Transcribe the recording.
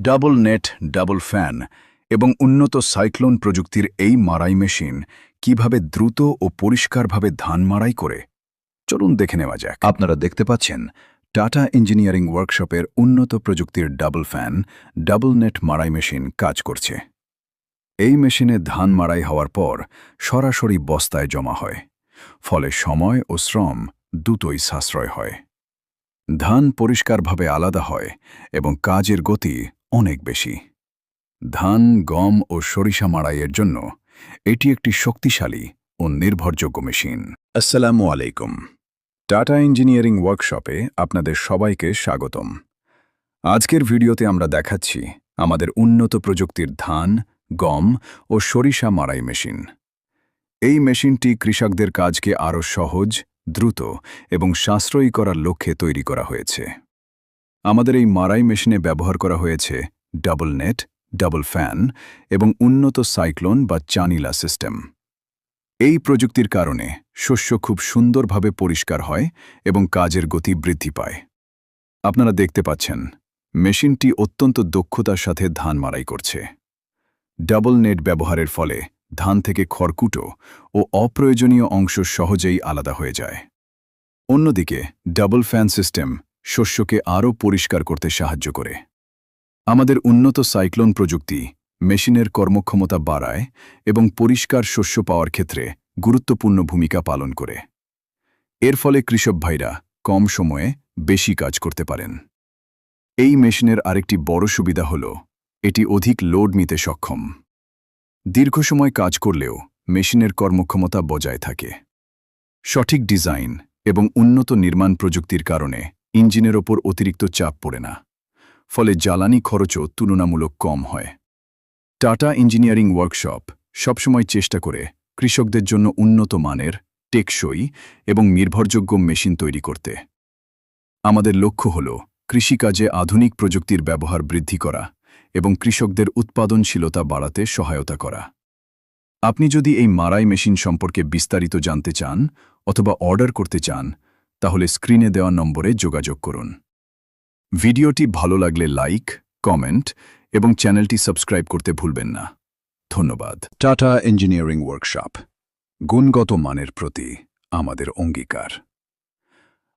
Double net double fan এবং উন্নত cyclone প্রযুক্তির এই মারাই মেশিন কিভাবে দ্রুত ও পরিষ্কারভাবে ধান মারাই করে চলুন দেখে নেওয়া যাক। আপনারা দেখতে পাচ্ছেন টাটা ইঞ্জিনিয়ারিং ওয়ার্কশপের উন্নত প্রযুক্তির ডাবল ফ্যান ডাবল নেট মারাই মেশিন কাজ করছে। এই মেশিনে ধান মারাই হওয়ার পর সরাসরি বস্তায় জমা হয়, ফলে সময় ও শ্রম দুটোই সাশ্রয় হয়। ধান পরিষ্কারভাবে আলাদা হয় এবং কাজের গতি অনেক বেশি। ধান, গম ও সরিষা মাড়াইয়ের জন্য এটি একটি শক্তিশালী ও নির্ভরযোগ্য মেশিন। আসসালামু আলাইকুম। টাটা ইঞ্জিনিয়ারিং ওয়ার্কশপে আপনাদের সবাইকে স্বাগতম। আজকের ভিডিওতে আমরা দেখাচ্ছি আমাদের উন্নত প্রযুক্তির ধান, গম ও সরিষা মাড়াই মেশিন। এই মেশিনটি কৃষকদের কাজকে আরও সহজ, দ্রুত এবং সাশ্রয়ী করার লক্ষ্যে তৈরি করা হয়েছে। আমাদের এই মারাই মেশিনে ব্যবহার করা হয়েছে ডাবল নেট, ডাবল ফ্যান এবং উন্নত সাইক্লোন বা চানিলা সিস্টেম। এই প্রযুক্তির কারণে শস্য খুব সুন্দরভাবে পরিষ্কার হয় এবং কাজের গতি বৃদ্ধি পায়। আপনারা দেখতে পাচ্ছেন মেশিনটি অত্যন্ত দক্ষতার সাথে ধান মারাই করছে। ডাবল নেট ব্যবহারের ফলে ধান থেকে খড়কুটো ও অপ্রয়োজনীয় অংশ সহজেই আলাদা হয়ে যায়। অন্যদিকে ডাবল ফ্যান সিস্টেম শস্যকে আরও পরিষ্কার করতে সাহায্য করে। আমাদের উন্নত সাইক্লোন প্রযুক্তি মেশিনের কর্মক্ষমতা বাড়ায় এবং পরিষ্কার শস্য পাওয়ার ক্ষেত্রে গুরুত্বপূর্ণ ভূমিকা পালন করে। এর ফলে কৃষক ভাইরা কম সময়ে বেশি কাজ করতে পারেন। এই মেশিনের আরেকটি বড় সুবিধা হল এটি অধিক লোড নিতে সক্ষম। দীর্ঘ সময় কাজ করলেও মেশিনের কর্মক্ষমতা বজায় থাকে। সঠিক ডিজাইন এবং উন্নত নির্মাণ প্রযুক্তির কারণে ইঞ্জিনের ওপর অতিরিক্ত চাপ পড়ে না, ফলে জ্বালানি খরচও তুলনামূলক কম হয়। টাটা ইঞ্জিনিয়ারিং ওয়ার্কশপ সবসময় চেষ্টা করে কৃষকদের জন্য উন্নত মানের, টেকসই এবং নির্ভরযোগ্য মেশিন তৈরি করতে। আমাদের লক্ষ্য হল কৃষিকাজে আধুনিক প্রযুক্তির ব্যবহার বৃদ্ধি করা এবং কৃষকদের উৎপাদনশীলতা বাড়াতে সহায়তা করা। আপনি যদি এই মারাই মেশিন সম্পর্কে বিস্তারিত জানতে চান অথবা অর্ডার করতে চান, তাহলে স্ক্রিনে দেওয়া নম্বরে যোগাযোগ করুন। ভিডিওটি ভালো লাগলে লাইক, কমেন্ট এবং চ্যানেলটি সাবস্ক্রাইব করতে ভুলবেন না। ধন্যবাদ। টাটা ইঞ্জিনিয়ারিং ওয়ার্কশপ, গুণগত মানের প্রতি আমাদের অঙ্গীকার।